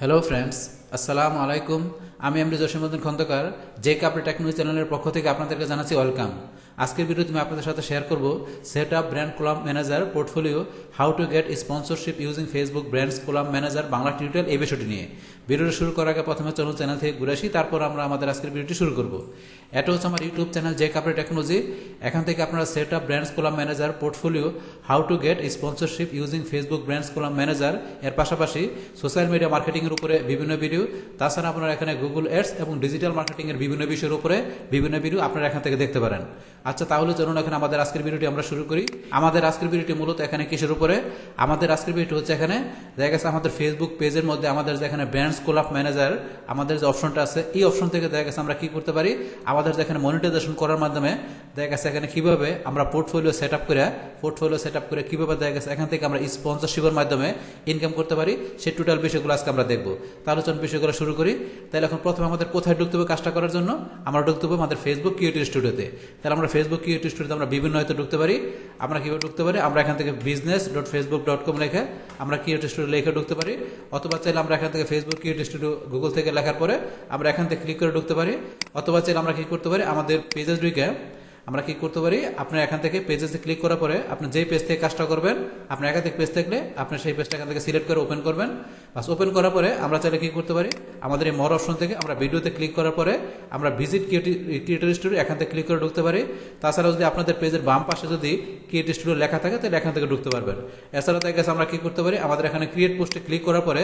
Hello friends, আসসালামু আলাইকুম। আমি এমডি জসীমউদ্দিন খন্দকার, যে কাপড় টেকনোলজি চ্যানেলের পক্ষ থেকে আপনাদেরকে জানাচ্ছি ওয়েলকাম। আজকের ভিডিওতে আমি আপনাদের সাথে শেয়ার করব set up brand column manager portfolio, how to get sponsorship using Facebook brands column manager Bangla tutorial, এই বিষয়টি নিয়ে। ভিডিওটি শুরু করার আগে প্রথমে চলুন চ্যানেল থেকে ঘুরে আসি, তারপর আমরা আমাদের আজকের ভিডিওটি শুরু করব। এটা হচ্ছে আমার ইউটিউব চ্যানেল যে কাপড় টেকনোলজি। এখান থেকে আপনারা set up brands column manager portfolio, how to get sponsorship using Facebook brands column manager এর পাশাপাশি সোশ্যাল মিডিয়া মার্কেটিংয়ের উপরে বিভিন্ন ভিডিও, তাছাড়া আপনারা এখানে গুগল অ্যাডস এবং ডিজিটাল মার্কেটিংয়ের বিভিন্ন বিষয়ের উপরে বিভিন্ন ভিডিও আপনারা এখান থেকে দেখতে পারেন। আচ্ছা, তাহলে চলুন এখন আমাদের আজকের ভিডিওটি আমরা শুরু করি। আমাদের আজকের ভিডিওটি মূলত এখানে কিসের উপরে? আমাদের আজকের ভিডিওটি হচ্ছে এখানে দেখা গেছে আমাদের ফেসবুক পেজের মধ্যে আমাদের যে এখানে ব্র্যান্ডস কোলাব ম্যানেজার আমাদের যে অপশনটা আছে, এই অপশন থেকে দেখা গেছে আমরা কি করতে পারি, আমাদের যে এখানে মনিটাইজেশন করার মাধ্যমে দেখা গেছে এখানে কিভাবে আমরা পোর্টফোলিও সেট আপ করে কিভাবে দেখা গেছে এখান থেকে আমরা স্পন্সরশিপের মাধ্যমে ইনকাম করতে পারি, সেই টোটাল বিষয়গুলো আজকে আমরা দেখবো। তাহলে চলুন বিষয়গুলো শুরু করি। তাহলে এখন প্রথমে আমাদের কোথায় ঢুকতে হবে কাজটা করার জন্য? আমরা ঢুকতে হবে আমাদের ফেসবুক ক্রিয়েটিভ স্টুডিওতে। তাহলে আমরা ফেসবুক ক্রিয়েটিভ স্টুডিওতে আমরা বিভিন্ন হয়তো ঢুকতে পারি। আমরা কীভাবে ঢুকতে পারি? আমরা এখান থেকে business.facebook.com লেখে আমরা ক্রিয়েটিভ স্টুডিও লেখে ঢুকতে পারি, অথবা চাইলে আমরা এখান থেকে ফেসবুক ক্রিয়েটিভ স্টুডিও গুগল থেকে লেখার পরে আমরা এখান থেকে ক্লিক করে ঢুকতে পারি, অথবা চাইলে আমরা কি করতে পারি, আমাদের পেজে ঢুকে আমরা কি করতে পারি, আপনার এখান থেকে পেজেসে ক্লিক করার পরে আপনি যেই পেজ থেকে কাজটা করবেন, আপনার একাধিক পেজ থাকলে আপনি সেই পেজটা এখান থেকে সিলেক্ট করে ওপেন করবেন। বাস ওপেন করার পরে আমরা চাইলে কি করতে পারি, আমাদের এই মোর অপশন থেকে আমরা ভিডিওতে ক্লিক করার পরে আমরা ভিজিট ক্রিয়েটিভ স্টুডিও এখান থেকে ক্লিক করে ঢুকতে পারি। তাছাড়া যদি আপনাদের পেজের বাম পাশে যদি ক্রিয়েটিভ স্টুডিও লেখা থাকে তাহলে এখান থেকে ঢুকতে পারবেন। এছাড়া দেখা গেছে আমরা কি করতে পারি, আমাদের এখানে ক্রিয়েট পোস্টে ক্লিক করার পরে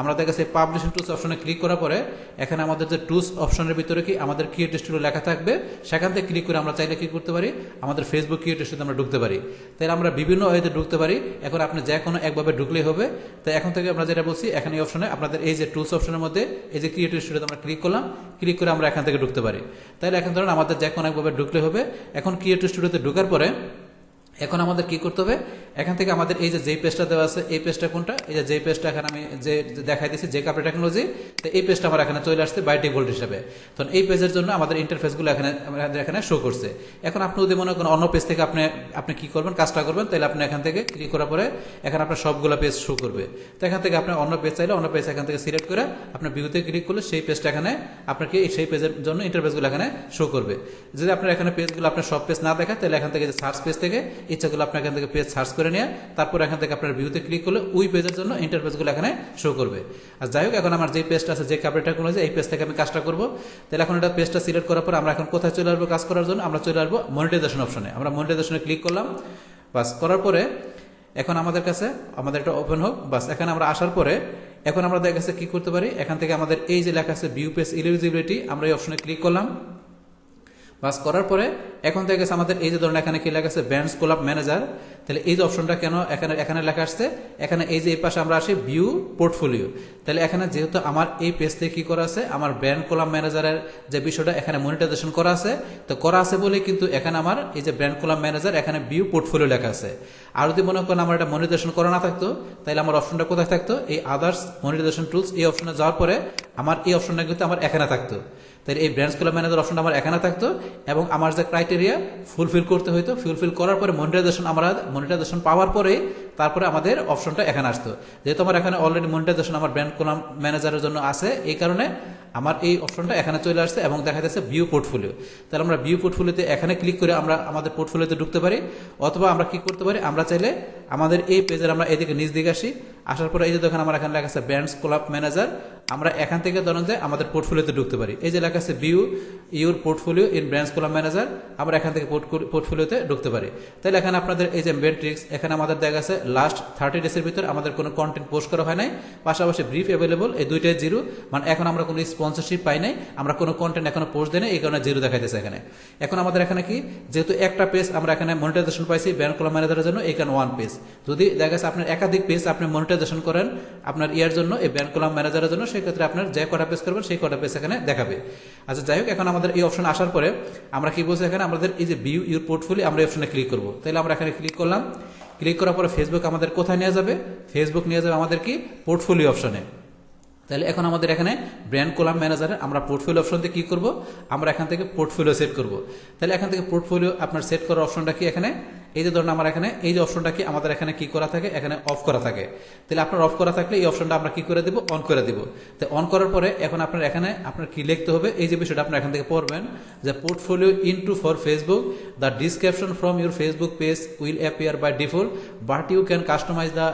আমরা দেখা গেছে পাবলিশিং টুলস অপশনে ক্লিক করার পরে এখানে আমাদের যে টুলস অপশনের ভিতরে কি আমাদের ক্রিয়েটিভ স্টুডিও লেখা থাকবে, সেখান থেকে ক্লিক করে আমরা চাইলে কি করতে পারি, আমাদের ফেসবুক ক্রিয়েটিভ স্টুডিওতে আমরা ঢুকতে পারি। তাই আমরা বিভিন্ন ওয়েতে ঢুকতে পারি। এখন আপনি যে কোনো একভাবে ঢুকলেই হবে। তাই এখন থেকে আমরা যেটা বলছি, এখানে এই অপশনে আপনাদের এই যে টুলস অপশনের মধ্যে এই যে ক্রিয়েটিভ স্টুডিওতে আমরা ক্লিক করলাম, ক্লিক করে আমরা এখান থেকে ঢুকতে পারি। তাহলে এখন ধরুন আমাদের যে কোনো একভাবে ঢুকলে হবে। এখন ক্রিয়েটিভ স্টুডিওতে ঢোকার পরে এখন আমাদের কি করতে হবে, এখান থেকে আমাদের এই যে পেজটা দেওয়া আছে, এই পেজটা কোনটা, এই যে পেজটা এখানে আমি যে দেখাই দিচ্ছি যে কাপড় টেকনোলজি, তো এই পেজটা আমার এখানে চলে আসছে বাই ডিফল্ট হিসাবে। তখন এই পেজের জন্য আমাদের ইন্টারফেসগুলো এখানে শো করছে। এখন আপনি যদি মনে করেন অন্য পেজ থেকে আপনি কি করবেন, কাজটা করবেন, তাহলে আপনি এখান থেকে ক্লিক করার পরে এখানে আপনার সবগুলো পেজ শো করবে। তো এখান থেকে আপনি অন্য পেজ চাইলে অন্য পেজ এখান থেকে সিলেক্ট করে আপনার ভিউতে ক্লিক করলে সেই পেজটা এখানে আপনাকে সেই পেজের জন্য ইন্টারফেসগুলো এখানে শো করবে। যদি আপনার এখানে পেজগুলো আপনার সব পেজ না দেখায়, তাহলে এখান থেকে যে সার্চ পেজ থেকে ইচ্ছাগুলো আপনার এখান থেকে পেজ সার্চ করে নিয়ে তারপর এখান থেকে আপনার ভিউতে ক্লিক করলে ওই পেজের জন্য ইন্টারফেসগুলো এখানে শো করবে। আর যাই হোক, এখন আমার যে পেজটা আছে যে কাপড় টেকনোলজি, এই পেজ থেকে আমি কাজটা করব। তাহলে এখন এটা পেজটা সিলেক্ট করার পর আমরা এখন কোথায় চলে আসবো কাজ করার জন্য? আমরা চলে আসবো মনিটাইজেশন অপশনে। আমরা মনিটাইজেশনে ক্লিক করলাম, বাস করার পরে এখন আমাদের কাছে আমাদের এটা ওপেন হোক। বাস এখানে আমরা আসার পরে এখন আমরা দেখা গেছে কি করতে পারি, এখান থেকে আমাদের এই যে লেখা আছে ভিউ পেজ এলিজিবিলিটি, আমরা এই অপশনে ক্লিক করলাম। বাস করার পরে এখন থেকে আমাদের এই যে ধরনের এখানে কি লেখা আছে ব্র্যান্ডস কোলাব ম্যানেজার, তাহলে এই যে অপশনটা কেন এখানে লেখা আসছে, এখানে এই যে এই পাশে আমরা আসি ভিউ পোর্টফোলিও। তাহলে এখানে যেহেতু আমার এই পেজ থেকে কি করা আছে, আমার ব্র্যান্ড কোলাব ম্যানেজারের যে বিষয়টা এখানে মনিটাইজেশন করা আছে, তো করা আছে বলে কিন্তু এখানে আমার এই যে ব্র্যান্ড কোলাব ম্যানেজার এখানে ভিউ পোর্টফোলিও লেখা আছে। আর যদি মনে করেন আমার এটা মনিটাইজেশন করা না থাকতো, তাহলে আমার অপশনটা কোথায় থাকতো, এই আদার্স মনিটাইজেশন টুলস এই অপশনে যাওয়ার পরে আমার এই অপশনটা কিন্তু আমার এখানে থাকতো। তাহলে এই ব্র্যান্ডস কোলাব ম্যানেজার অপশনটা আমার এখানে থাকতো এবং আমার যে ক্রাইটেরিয়া ফুলফিল করতে হইতো, ফুলফিল করার পরে মনিটাইজেশন পাওয়ার পরে তারপরে আমাদের অপশনটা এখানে আসতো। যেহেতু আমার এখানে অলরেডি মনিটাইজেশন আমার ব্র্যান্ড কোলাব ম্যানেজারের জন্য আছে, এই কারণে আমার এই অপশনটা এখানে চলে আসছে এবং দেখা যাচ্ছে ভিউ পোর্টফোলিও। তাহলে আমরা ভিউ পোর্টফোলিওতে এখানে ক্লিক করে আমরা আমাদের পোর্টফোলিওতে ঢুকতে পারি, অথবা আমরা কি করতে পারি, আমরা চাইলে আমাদের এই পেজের আমরা এদিকে নিচ দিকে আসি, আসার পরে এই যে দেখেন আমার এখানে লেখা আছে ব্র্যান্ডস কোলাব ম্যানেজার, আমরা এখান থেকে ধরুন যে আমাদের পোর্টফোলিওতে ঢুকতে পারি। এই যে লেখা আছে view your portfolio in brands collab manager, আমরা এখান থেকে পোর্টফোলিওতে ঢুকতে পারি। তাহলে এখানে আপনাদের এই যে মেট্রিক্স, এখানে আমাদের দেখা গেছে লাস্ট 30 ডেজের ভিতরে আমাদের কোনো কন্টেন্ট পোস্ট করা হয় নাই, পাশাপাশি ব্রিফ অ্যাভেলেবল, এই দুইটাই জিরো, মানে এখন আমরা কোনো স্পন্সরশিপ পাই নাই, আমরা কোনো কন্টেন্ট এখনো পোস্ট দিই নাই, এই কারণে জিরো দেখাইতেছে এখানে। এখন আমাদের এখানে কি, যেহেতু একটা পেজ আমরা এখানে মনিটাইজেশন পাইছি ব্র্যান্ড কোলাব ম্যানেজারের জন্য, এখানে ওয়ান পেজ। যদি দেখা গেছে আপনার একাধিক পেজ আপনি মনিটাইজেশন করেন আপনার ইয়ার জন্য, এই ব্র্যান্ড কোলাব ম্যানেজারের জন্য, সেক্ষেত্রে আপনার যে কটা পেজ করবেন সেই কটা পেজ এখানে দেখাবে। আচ্ছা যাই হোক, এখন আমাদের এই অপশন আসার পরে আমরা কি বলছি, এখানে আমাদের এই যে ভিউ ইউর পোর্টফোলিও আমরা এই অপশনে ক্লিক করবো। তাহলে আমরা এখানে ক্লিক করলাম, ক্লিক করার পরে ফেসবুক আমাদের কোথায় নিয়ে যাবে, ফেসবুক নিয়ে যাবে আমাদের কি পোর্টফোলিও অপশনে। তাহলে এখন আমাদের এখানে ব্র্যান্ড কোলাব ম্যানেজারে আমরা পোর্টফোলিও অপশনতে কি করব, আমরা এখান থেকে পোর্টফোলিও সেট করব। তাহলে এখান থেকে পোর্টফোলিও আপনার সেট করার অপশনটা কি, এখানে এই যে ধরুন আমার এখানে এই যে অপশনটা কি আমাদের এখানে কি করা থাকে, এখানে অফ করা থাকে। তাহলে আপনার অফ করা থাকলে এই অপশনটা আমরা কি করে দেব, অন করে দিব। তো অন করার পরে এখন আপনার এখানে আপনার কি লিখতে হবে, এই যে বিষয়টা আপনার এখান থেকে পড়বেন যে portfolio intro for Facebook, the description from your Facebook page will appear by default, but you can customize the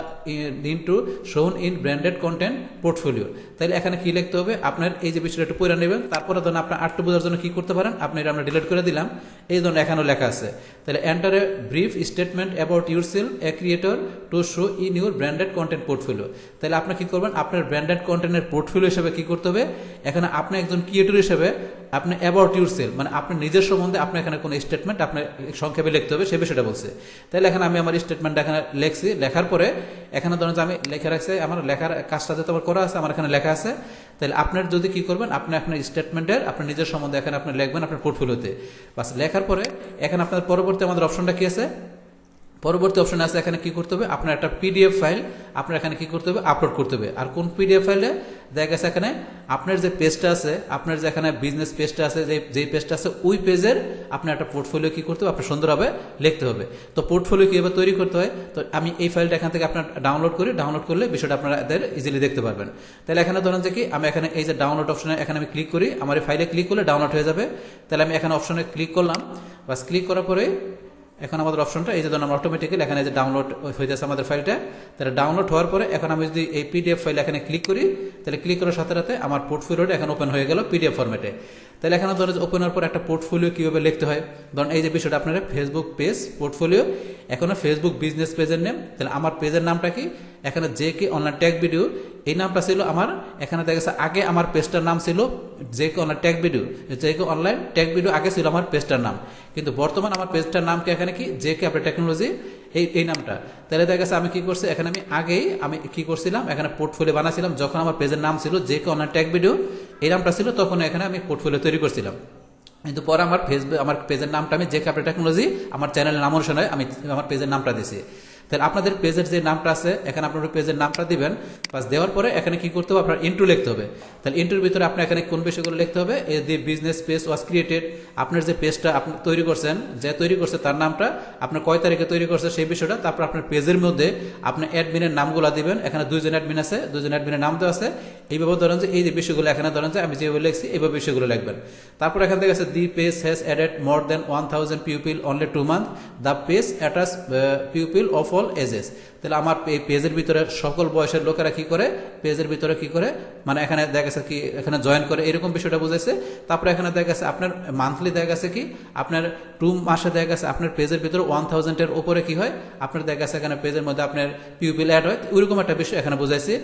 intro shown in branded content portfolio. তাহলে এখানে কি লিখতে হবে, আপনার এই যে বিষয়টা একটু পড়ে নেবেন। তারপরে ধরুন আপনার আটটু বোঝার জন্য কি করতে পারেন, আপনি এটা আমরা ডিলিট করে দিলাম। এই ধরুন এখানেও লেখা আছে, তাহলে enter a brief statement about your self A creator to show in your branded content portfolio. তাহলে আপনি কি করবেন, আপনার ব্র্যান্ডেড কন্টেন্টের পোর্টফোলিও হিসেবে কি করতে হবে, এখানে আপনি একজন ক্রিয়েটর হিসেবে আপনি অ্যাবাউট ইউর সেলফ মানে আপনার নিজের সম্বন্ধে আপনার এখানে কোনো স্টেটমেন্ট আপনার সংক্ষেপে লিখতে হবে, সে বিষয়টা বলছে। তাহলে এখানে আমি আমার স্টেটমেন্ট এখানে লিখছি, লেখার পরে এখানে ধরুন যে আমি লেখা রাখছি, আমার লেখার কাজটা যেহেতু আমার করা আছে, আমার এখানে লেখা আছে। তাহলে আপনার যদি কি করবেন, আপনি আপনার স্টেটমেন্টের আপনার নিজের সম্বন্ধে এখানে আপনি লিখবেন আপনার পোর্টফোলিওতে। বাস লেখার পরে এখানে আপনার পরবর্তী আমাদের অপশনটা কি আছে, পরবর্তী অপশন আছে এখানে কি করতে হবে, আপনার একটা পিডিএফ ফাইল আপনার এখানে কি করতে হবে, আপলোড করতে হবে। আর কোন পিডিএফ ফাইলে দেখা গেছে এখানে আপনার যে পেজটা আছে, আপনার যে এখানে বিজনেস পেজটা আছে, যেই পেজটা আছে ওই পেজের আপনার একটা পোর্টফোলিও কি করতে হবে, আপনার সুন্দরভাবে লিখতে হবে। তো পোর্টফোলিও কীভাবে তৈরি করতে হয়, তো আমি এই ফাইলটা এখান থেকে আপনার ডাউনলোড করি, ডাউনলোড করলে বিষয়টা আপনাদের ইজিলি দেখতে পারবেন। তাহলে এখানে ধরেন যে কি আমি এখানে এই যে ডাউনলোড অপশনে এখানে আমি ক্লিক করি, আমার এই ফাইলে ক্লিক করলে ডাউনলোড হয়ে যাবে। তাহলে আমি এখানে অপশনে ক্লিক করলাম, বাস ক্লিক করার পরে এখন আমাদের অপশনটা এই যে ধরুন আমরা অটোমেটিক্যালি এখানে যে ডাউনলোড হয়ে যাচ্ছে আমাদের ফাইলটা। তাহলে ডাউনলোড হওয়ার পরে এখন আমি যদি এই পিডিএফ ফাইল এখানে ক্লিক করি, তাহলে ক্লিক করার সাথে সাথে আমার পোর্টফোলিওটা এখন ওপেন হয়ে গেল পিডিএফ ফরম্যাটে। তাহলে এখানে ধরুন ওপেন হওয়ার পর একটা পোর্টফোলিও কীভাবে লিখতে হয়, ধরুন এই যে বিষয়টা আপনার ফেসবুক পেজ পোর্টফোলিও, এখানে ফেসবুক বিজনেস পেজের নেম। তাহলে আমার পেজের নামটা কি, এখানে যে কি অনলাইন ট্যাগ ভিডিও, এই নামটা ছিল আমার। এখানে দেখা গেছে আগে আমার পেজটার নাম ছিল যে কি অনলাইন ট্যাগ ভিডিও, যে কি অনলাইন ট্যাগ ভিডিও আগে ছিল আমার পেজটার নাম, কিন্তু বর্তমান আমার পেজটার নাম কি এখানে কি যে কি আপনার টেকনোলজি, এই নামটা। তাহলে দেখা গেছে আমি কি করছি, এখানে আমি কি করছিলাম, এখানে পোর্টফোলিও বানাছিলাম যখন আমার পেজের নাম ছিল যে কি অনলাইন ট্যাগ ভিডিও, এই নামটা ছিল, তখন এখানে আমি পোর্টফোলিও তৈরি করছিলাম। কিন্তু পরে আমার পেজের নামটা আমি যে কি আপনার টেকনোলজি আমার চ্যানেলের নাম অনুসারে আমি আমার পেজের নামটা দিছি। তাহলে আপনাদের পেজের যে নামটা আছে এখানে আপনার পেজের নামটা দিবেন, বাস দেওয়ার পরে এখানে কি করতে হবে, আপনার ইন্ট্রো লিখতে হবে। তাহলে ইন্ট্রোর ভিতরে আপনি এখানে কোন বিষয়গুলো লিখতে হবে, the business page was created, আপনার যে পেজটা আপনি তৈরি করছেন, যে তৈরি করছে তার নামটা, আপনার কয় তারিখে তৈরি করছে সেই বিষয়টা। তারপর আপনার পেজের মধ্যে আপনি অ্যাডমিনের নামগুলো দিবেন, এখানে দুইজন অ্যাডমিন আছে, দুইজন অ্যাডমিনের নাম দেওয়া আছে। এইভাবে ধরেন যে এই যে বিষয়গুলো এখানে ধরেন যে আমি যেভাবে লিখছি এইভাবে বিষয়গুলো লিখবেন। তারপর এখান থেকে আছে the page has added more than 1000 people only 2 month, the page attach people of all ages. তাহলে আমার এই পেজের ভিতরে সকল বয়সের লোকেরা কি করে, পেজের ভিতরে কি করে, মানে এখানে দেখা গেছে কি এখানে জয়েন করে, এরকম বিষয়টা বুঝাইছে। তারপরে এখানে দেখা গেছে আপনার মান্থলি দেখা গেছে কি আপনার 2 মাসে দেখা গেছে আপনার পেজের ভিতরে 1000-এর উপরে কি হয়, আপনার দেখা গেছে এখানে পেজের মধ্যে আপনার পিপল অ্যাড হয়, ওইরকম একটা বিষয় এখানে বুঝাইছে।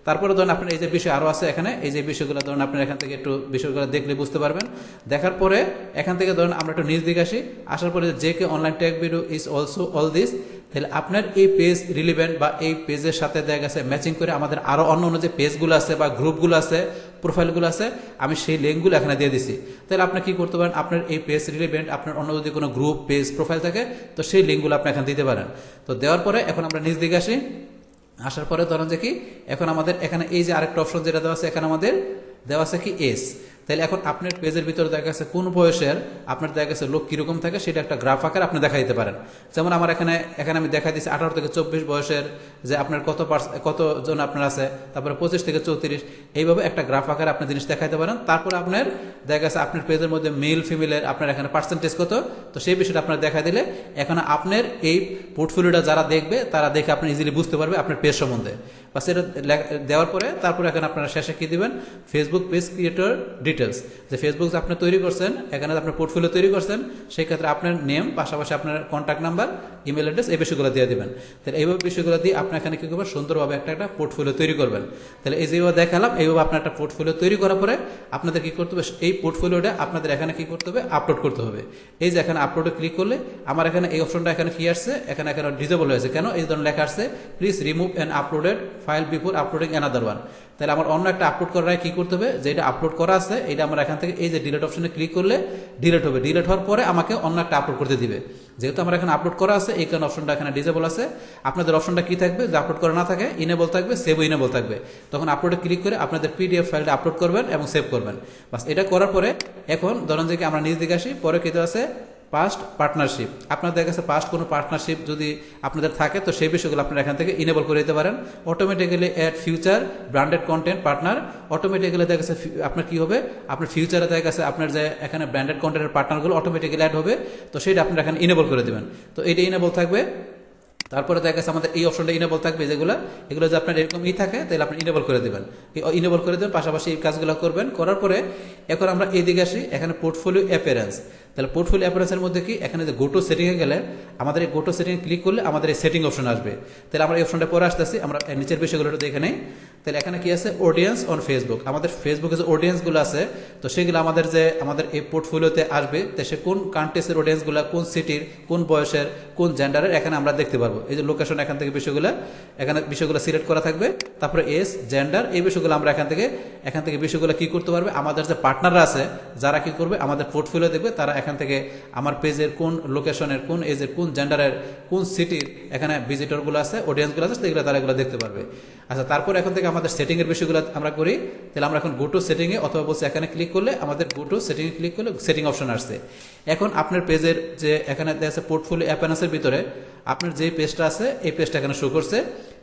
তারপরে ধরুন আপনার এই যে বিষয় আরও আছে এখানে, এই যে বিষয়গুলো ধরুন আপনার এখান থেকে একটু বিষয়গুলো দেখলে বুঝতে পারবেন। দেখার পরে এখান থেকে ধরুন আমরা একটু নিজ দিকে আসি, আসার পরে যে কে online tag video is also all this. তাহলে আপনার এই পেজ রিলিভেন্ট বা এই পেজের সাথে দেখা গেছে ম্যাচিং করে আমাদের আরও অন্য অন্য যে পেজগুলো আছে বা গ্রুপগুলো আছে, প্রোফাইলগুলো আছে, আমি সেই লিঙ্কগুলো এখানে দিয়ে দিছি। তাহলে আপনি কি করতে পারেন, আপনার এই পেজ রিলিভেন্ট আপনার অন্য যদি কোনো গ্রুপ পেজ প্রোফাইল থাকে তো সেই লিঙ্কগুলো আপনি এখানে দিতে পারেন। তো দেওয়ার পরে এখন আমরা নিজ দিকে আসি, আসার পরে ধরেন যে কি এখন আমাদের এখানে এই যে আরেকটা অপশন যেটা দেওয়া আছে, এখানে আমাদের দেওয়া আছে কি এজ। তাহলে এখন আপনার পেজের ভিতরে দেখা গেছে কোন বয়সের আপনার দেখা গেছে লোক কীরকম থাকে সেটা একটা গ্রাফ আকারে আপনি দেখা দিতে পারেন। যেমন আমার এখানে আমি দেখা দিচ্ছি 18 থেকে 24 বয়সের যে আপনার কতজন আপনার আছে, তারপরে 25 থেকে 34, এইভাবে একটা গ্রাফ আকারে আপনি জিনিস দেখাইতে পারেন। তারপরে আপনার দেখা গেছে আপনার পেজের মধ্যে মেল ফিমেলের আপনার এখানে পার্সেন্টেজ কত, তো সেই বিষয়টা আপনার দেখা দিলে এখন আপনার এই পোর্টফোলিওটা যারা দেখবে তারা দেখে আপনি ইজিলি বুঝতে পারবে আপনার পেজ সম্বন্ধে। বা সেটা দেওয়ার পরে তারপরে এখন আপনারা শেষে কি দিবেন, ফেসবুক পেজ ক্রিয়েটর ডিটেলস, যে ফেসবুক আপনি তৈরি করছেন, এখানে আপনার পোর্টফোলিও তৈরি করছেন, সেই ক্ষেত্রে আপনার নেম, পাশাপাশি আপনার কন্ট্যাক্ট নাম্বার, ইমেল অ্যাড্রেস, এই বিষয়গুলো দিয়ে দেবেন। তাহলে এইভাবে বিষয়গুলো দিয়ে আপনি এখানে কী করবেন, সুন্দরভাবে একটা পোর্টফোলিও তৈরি করবেন। তাহলে এই যেভাবে দেখালাম এইভাবে আপনার একটা পোর্টফোলিও তৈরি করার পরে আপনাদের কী করতে হবে, এই পোর্টফোলিওটা আপনাদের এখানে কী করতে হবে, আপলোড করতে হবে। এই যে এখানে আপলোডে ক্লিক করলে আমার এখানে এই অপশনটা এখানে কি আসছে, এখানে ডিসেবল হয়েছে কেন, এই ধরনের লেখা আসছে please remove an uploaded file before uploading another one. তাহলে আমার অন্য একটা আপলোড করার আগে কী করতে হবে, যেটা আপলোড করা আছে এটা আমার এখান থেকে এই যে ডিলিট অপশনে ক্লিক করলে ডিলিট হবে। ডিলিট হওয়ার পরে আমাকে অন্য একটা আপলোড করতে দিবে। যেহেতু আমার এখানে আপলোড করা আছে এই কারণে অপশনটা এখানে ডিসেবল আছে। আপনাদের অপশনটা কি থাকবে, যে আপলোড করা না থাকে ইনেবল থাকবে, সেভ ইনেবল থাকবে। তখন আপলোডে ক্লিক করে আপনাদের পিডিএফ ফাইলটা আপলোড করবেন এবং সেভ করবেন। বাস এটা করার পরে এখন ধরুন যে আমরা নিজ দিকে আসি, পরে কিন্তু আছে পাস্ট পার্টনারশিপ, আপনাদের কাছে পাস্ট কোনো পার্টনারশিপ যদি আপনাদের থাকে তো সেই বিষয়গুলো আপনারা এখান থেকে ইনেবল করে দিতে পারেন। Automatically add future branded content partner, automatically দেখা গেছে আপনার কি হবে, আপনার ফিউচারে দেখা গেছে আপনার যে এখানে ব্র্যান্ডেড কন্টেন্টের পার্টনারগুলো অটোমেটিক্যালি অ্যাড হবে, তো সেটা আপনারা এখানে ইনেবল করে দেবেন। তো এটা ইনেবল থাকবে। তারপরে দেখা গেছে আমাদের এই অপশনটা ইনেবল থাকবে, যেগুলো এগুলো যে আপনার এরকম থাকে তাহলে আপনি ইনেবল করে দেবেন, ইনেবল করে দেবেন, পাশাপাশি এই কাজগুলো করবেন। করার পরে এখন আমরা এইদিকে আসি, এখানে পোর্টফোলিও অ্যাপিয়ারেন্স। তাহলে পোর্টফোলিও অ্যাপিয়ারেন্সের মধ্যে কি, এখানে যে গোটো সেটিংয়ে গেলে আমাদের এই গোটো সেটিংয়ে ক্লিক করলে আমাদের এই সেটিং অপশন আসবে। তাহলে আমরা এই অপশনটা পরে আসতেছি, আমরা নিচের বিষয়গুলো দেখে নেই। তাহলে এখানে কি আছে, অডিয়েন্স অন ফেসবুক, আমাদের ফেসবুকে যে অডিয়েন্সগুলো আছে তো সেগুলো আমাদের এই পোর্টফোলিওতে আসবে। তো সে কোন কান্ট্রিজের অডিয়েন্সগুলো, কোন সিটির, কোন বয়সের, কোন জেন্ডারের, এখানে আমরা দেখতে পারবো। এই যে লোকেশন, এখান থেকে বিষয়গুলো সিলেক্ট করা থাকবে। তারপরে এজ, জেন্ডার, এই বিষয়গুলো আমরা এখান থেকে বিষয়গুলো কি করতে পারবে, আমাদের যে পার্টনাররা আছে যারা কি করবে আমাদের পোর্টফোলিও দেখবে, তারা এখান থেকে আমার পেজের কোন লোকেশনের, কোন এজের, কোন জেন্ডারের, কোন সিটির এখানে ভিজিটরগুলো আছে, অডিয়েন্সগুলো আছে, সেগুলো তারা এগুলো দেখতে পারবে। আচ্ছা, তারপর এখান থেকে আমাদের সেটিংয়ের বিষয়গুলো আমরা করি। তাহলে আমরা এখন গো টু সেটিংয়ে অথবা বলছি এখানে ক্লিক করলে আমাদের গো টু সেটিংয়ে ক্লিক করলে সেটিং অপশন আসছে। এখন আপনার পেজের যে এখানে আছে পোর্টফোলিও অ্যাপিয়ারেন্সের ভিতরে আপনার যে পেজটা আছে এই পেজটা এখানে শো করছে।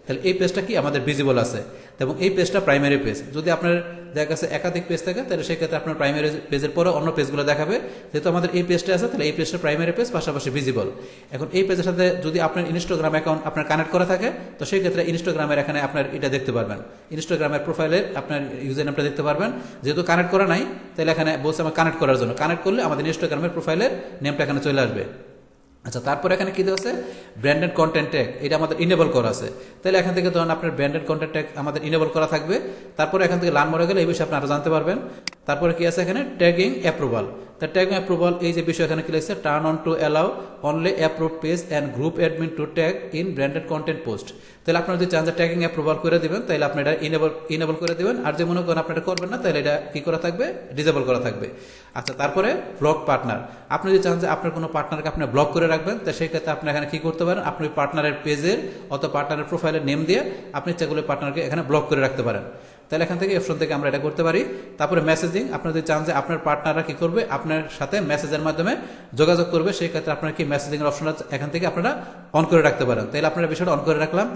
তাহলে এই পেজটা কি আমাদের ভিজিবল আছে, এবং এই পেজটা প্রাইমারি পেজ। যদি আপনার দেখা গেছে একাধিক পেজ থাকে তাহলে সেক্ষেত্রে আপনার প্রাইমারি পেজের পরে অন্য পেজগুলো দেখাবে। যেহেতু আমাদের এই পেজটা আছে তাহলে এই পেজটা প্রাইমারি পেজ, পাশাপাশি ভিজিবল। এখন এই পেজের সাথে যদি আপনার ইনস্টাগ্রাম অ্যাকাউন্ট আপনার কানেক্ট করা থাকে তো সেই ক্ষেত্রে ইনস্টাগ্রামের এখানে আপনার এটা দেখতে পারবেন, ইনস্টাগ্রামের প্রোফাইলের আপনার ইউজার নেমটা দেখতে পারবেন। যেহেতু কানেক্ট করা নাই তাহলে এখানে বলছে আমার কানেক্ট করার জন্য, কানেক্ট করলে আমাদের ইনস্টাগ্রামের প্রোফাইলের নেমটা এখানে চলে আসবে। আচ্ছা, তারপর এখানে কি দেওয়া আছে, ব্র্যান্ডেড কন্টেন্ট ট্যাগ, এটা আমাদের ইনেবল করা আছে। তাহলে এখান থেকে ধরুন আপনার ব্র্যান্ডেড কন্টেন্ট ট্যাগ আমাদের ইনেবল করা থাকবে। তারপরে এখান থেকে লার্ন মোরে গেলে এই বিষয়ে আপনারা জানতে পারবেন। তারপরে কি আছে এখানে, ট্যাগিং অ্যাপ্রুভাল। তা ট্যাগিং অ্যাপ্রুভাল এই যে বিষয় এখানে কি লিখছে, turn on to allow only approve page and group admin to tag in branded content post. তাহলে আপনারা যদি চান যে ট্যাগিং অ্যাপ্রুভাল করে দিবেন তাহলে আপনি এটা ইনেবল করে দিবেন। আর যে মনে করেন আপনি এটা করবেন না তাহলে এটা কি করা থাকবে, ডিসেবল করা থাকবে। আচ্ছা, তারপরে ব্লক পার্টনার, আপনি যদি চান যে আপনার কোনো পার্টনারকে আপনি ব্লক করে রাখবেন তো সেই ক্ষেত্রে আপনি এখানে কি করতে পারেন, আপনি পার্টনারের পেজের অথবা পার্টনারের প্রোফাইলের নেম দিয়ে আপনি সেগুলো পার্টনারকে এখানে ব্লক করে রাখতে পারেন। তাহলে এখান থেকে অপশন থেকে আমরা এটা করতে পারি। তারপরে মেসেজিং, আপনারা যদি চান যে আপনার পার্টনাররা কি করবে, আপনার সাথে মেসেজের মাধ্যমে যোগাযোগ করবে, সেই ক্ষেত্রে আপনারা কি মেসেজিং এর অপশনটা এখান থেকে আপনারা অন করে রাখতে পারেন। তাহলে আপনারা বিষয়টা অন করে রাখলাম।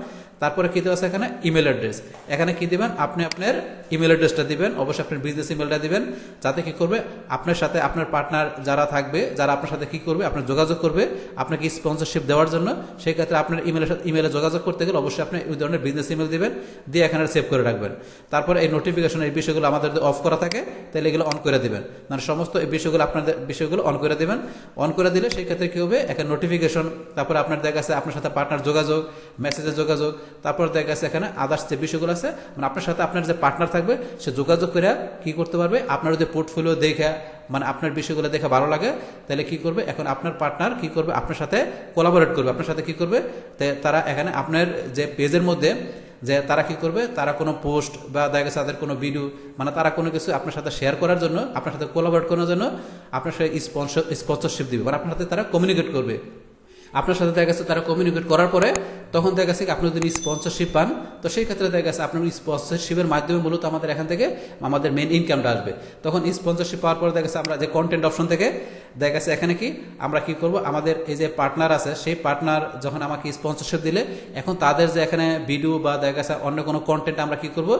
তারপরে কি দেওয়া আছে এখানে, ইমেল অ্যাড্রেস। এখানে কি দিবেন, আপনি আপনার ইমেল অ্যাড্রেসটা দিবেন, অবশ্যই আপনার বিজনেস ইমেলটা দিবেন, যাতে কি করবে আপনার সাথে আপনার পার্টনার যারা থাকবে, যারা আপনার সাথে কি করবে, আপনার যোগাযোগ করবে আপনাকে স্পন্সরশিপ দেওয়ার জন্য। সেই ক্ষেত্রে আপনার ইমেলে যোগাযোগ করতে গেলে অবশ্যই আপনি ওই ধরনের বিজনেস ইমেল দিবেন, দিয়ে এখানে সেভ করে রাখবেন। তারপরে এই নোটিফিকেশন এই বিষয়গুলো আমাদের যদি অফ করা থাকে তাহলে এগুলো অন করে দিবেন, মানে সমস্ত এই বিষয়গুলো আপনাদের বিষয়গুলো অন করে দিবেন। অন করে দিলে সেই ক্ষেত্রে কি হবে, এখানে নোটিফিকেশন, তারপরে আপনার দেখা গেছে আপনার সাথে পার্টনার যোগাযোগ, মেসেজের যোগাযোগ, তারপর দেখা গেছে এখানে আদার্স যে বিষয়গুলো আছে, মানে আপনার সাথে আপনার যে পার্টনার থাকবে সে যোগাযোগ করে কি করতে পারবে, আপনার যদি পোর্টফোলিও দেখে মানে আপনার বিষয়গুলো দেখে ভালো লাগে তাহলে কি করবে, এখন আপনার পার্টনার কি করবে, আপনার সাথে কোলাবোরেট করবে, আপনার সাথে কি করবে, তারা এখানে আপনার যে পেজের মধ্যে যে তারা কি করবে, তারা কোনো পোস্ট বা দেখা গেছে তাদের কোনো ভিডিও, মানে তারা কোনো কিছু আপনার সাথে শেয়ার করার জন্য, আপনার সাথে কোলাবোরেট করার জন্য আপনার সাথে স্পন্সরশিপ দিবে, মানে আপনার সাথে তারা কমিউনিকেট করবে। আপনার সাথে দেখা গেছে তারা কমিউনিকেট করার পরে তখন দেখা গেছে আপনি যদি স্পন্সরশিপ পান তো সেই ক্ষেত্রে দেখা গেছে আপনার স্পন্সরশিপের মাধ্যমে মূলত আমাদের এখান থেকে আমাদের মেন ইনকামটা আসবে। তখন স্পন্সরশিপ পাওয়ার পরে দেখা গেছে আমরা যে কন্টেন্ট অপশন থেকে দেখা গেছে এখানে কি আমরা কি করব, আমাদের এই যে পার্টনার আছে সেই পার্টনার যখন আমাকে স্পন্সরশিপ দিলে এখন তাদের যে এখানে ভিডিও বা দেখা গেছে অন্য কোনো কন্টেন্ট আমরা কি করব,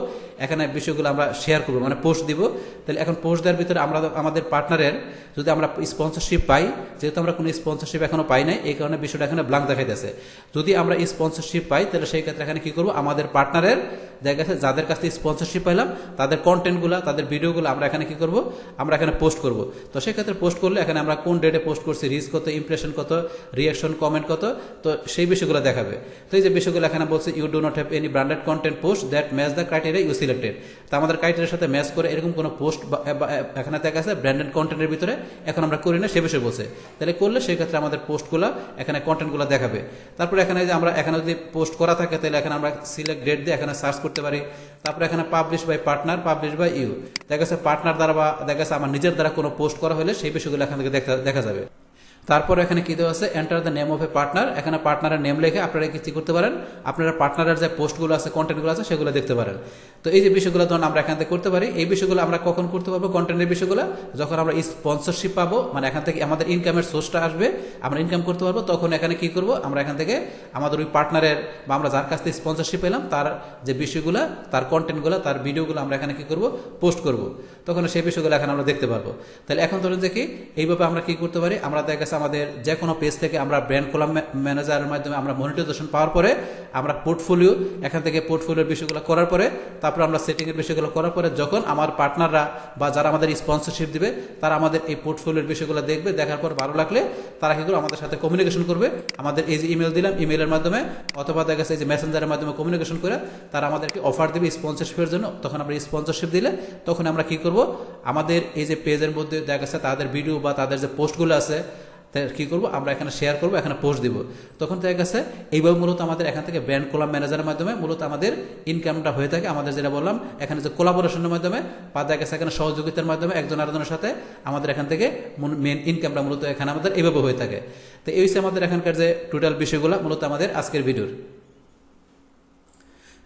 এখানে বিষয়গুলো আমরা শেয়ার করবো, মানে পোস্ট দিব। তাহলে এখন পোস্ট দেওয়ার ভিতরে আমরা আমাদের পার্টনারের যদি আমরা স্পন্সরশিপ পাই, যেহেতু আমরা কোনো স্পন্সরশিপ এখনো পাই নাই এই কারণে বিষয়টা এখানে ব্ল্যাঙ্ক দেখাইতেছে। যদি আমরা স্পন্সরশিপ পাই তাহলে সেই ক্ষেত্রে এখানে কি করব, আমাদের পার্টনারের দেখা গেছে যাদের কাছ থেকে স্পন্সরশিপ পাইলাম তাদের কন্টেন্টগুলো, তাদের ভিডিওগুলো আমরা এখানে কি করব, আমরা এখানে পোস্ট করব। তো সেক্ষেত্রে পোস্ট করলে এখানে আমরা কোন ডেটে পোস্ট করছি, রিচ কত, ইমপ্রেশন কত, রিয়াকশন কমেন্ট কত, তো সেই বিষয়গুলো দেখাবে। তো এই যে বিষয়গুলো এখানে বলছে you do not have any branded content post that match the criteria you selected. তো আমাদের ক্রাইটেরিয়ার সাথে ম্যাচ করে এরকম কোনো পোস্ট এখানে দেখা গেছে ব্র্যান্ডেড কন্টেন্টের ভিতরে এখন আমরা করি না সে বিষয়ে বলছে। তাহলে করলে সেই ক্ষেত্রে আমাদের পোস্টগুলো এখানে কন্টেন্টগুলো দেখাবে। তারপরে এখানে যে আমরা এখানে যদি পোস্ট করা থাকে তাহলে এখানে আমরা সিলেক্ট ডেট দিয়ে এখানে সার্চ করতে পারি। তারপরে এখানে publish by partner, publish by you, দেখা গেছে পার্টনার দ্বারা বা দেখা গেছে আমার নিজের দ্বারা কোনো পোস্ট করা হলে সেই বিষয়গুলো এখান থেকে দেখা যাবে। তারপর এখানে কি দেওয়া আছে, enter the name of a partner. এখানে পার্টনারের নেম লিখে আপনারা কি করতে পারেন, আপনারা পার্টনারের যে পোস্টগুলো আছে, কন্টেন্টগুলো আছে, সেগুলো দেখতে পারেন। তো এই যে বিষয়গুলো ধরুন আমরা এখান থেকে করতে পারি। এই বিষয়গুলো আমরা কখন করতে পারবো, কন্টেন্টের বিষয়গুলো যখন আমরা স্পন্সরশিপ পাবো, মানে এখান থেকে আমাদের ইনকামের সোর্সটা আসবে, আমরা ইনকাম করতে পারবো, তখন এখানে কি করব, আমরা এখান থেকে আমাদের ওই পার্টনারের বা আমরা যার কাছ থেকে স্পন্সরশিপ পেলাম তার যে বিষয়গুলো, তার কন্টেন্টগুলো, তার ভিডিওগুলো আমরা এখানে কি করব, পোস্ট করব। তখন সেই বিষয়গুলো এখানে আমরা দেখতে পারবো। তাহলে এখন ধরুন যে কি এইভাবে আমরা কি করতে পারি, আমরা দেখা গেছে আমাদের যে কোনো পেজ থেকে আমরা ব্র্যান্ড কোলাব ম্যানেজারের মাধ্যমে আমরা মনিটাইজেশন পাওয়ার পরে আমরা পোর্টফোলিও, এখান থেকে পোর্টফোলিওর বিষয়গুলো করার পরে, তারপর আমরা সেটিংয়ের বিষয়গুলো করার পরে যখন আমার পার্টনাররা বা যারা আমাদের স্পন্সরশিপ দিবে তারা আমাদের এই পোর্টফোলিওর বিষয়গুলো দেখবে, দেখার পর ভালো লাগলে তারা কি করবে, আমাদের সাথে কমিউনিকেশন করবে। আমাদের এই যে ইমেল দিলাম, ইমেলের মাধ্যমে অথবা দেখা গেছে এই যে মেসেঞ্জারের মাধ্যমে কমিউনিকেশন করে তারা আমাদেরকে অফার দেবে স্পন্সরশিপের জন্য। তখন আমরা স্পন্সরশিপ দিলে তখন আমরা কি করব, আমাদের এই যে পেজের মধ্যে দেখা গেছে তাদের ভিডিও বা তাদের যে পোস্টগুলো আছে কি করব, আমরা এখানে শেয়ার করব, এখানে পোস্ট দিব। তখন দেখা গেছে এইভাবে মূলত আমাদের এখান থেকে ব্র্যান্ড কোলাব ম্যানেজারের মাধ্যমে মূলত আমাদের ইনকামটা হয়ে থাকে। আমাদের যেটা বললাম এখানে যে কোলাবোরেশনের মাধ্যমে বা দেখা গেছে এখানে সহযোগিতার মাধ্যমে একজন আরেকজনের সাথে আমাদের এখান থেকে মেন ইনকামটা মূলত এখানে আমাদের এইভাবে হয়ে থাকে। তো এই হচ্ছে আমাদের এখানকার যে টোটাল বিষয়গুলো মূলত আমাদের আজকের ভিডিওর।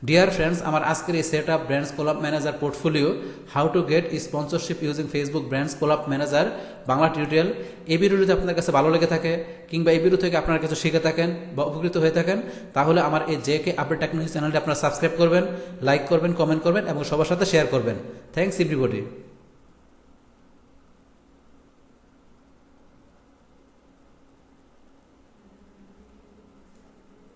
ডিয়ার ফ্রেন্ডস, আমার আজকের এই set up brands collab manager portfolio how to get sponsorship using Facebook brands collab manager Bangla tutorial, এই ভিডিও যদি আপনাদের কাছে ভালো লেগে থাকে কিংবা এই ভিডিও থেকে আপনারা কিছু শিখে থাকেন বা উপকৃত হয়ে থাকেন, তাহলে আমার এই জেকে আপডেট টেকনোলজি চ্যানেলটি আপনারা সাবস্ক্রাইব করবেন, লাইক করবেন, কমেন্ট করবেন এবং সবার সাথে শেয়ার করবেন। Thanks everybody.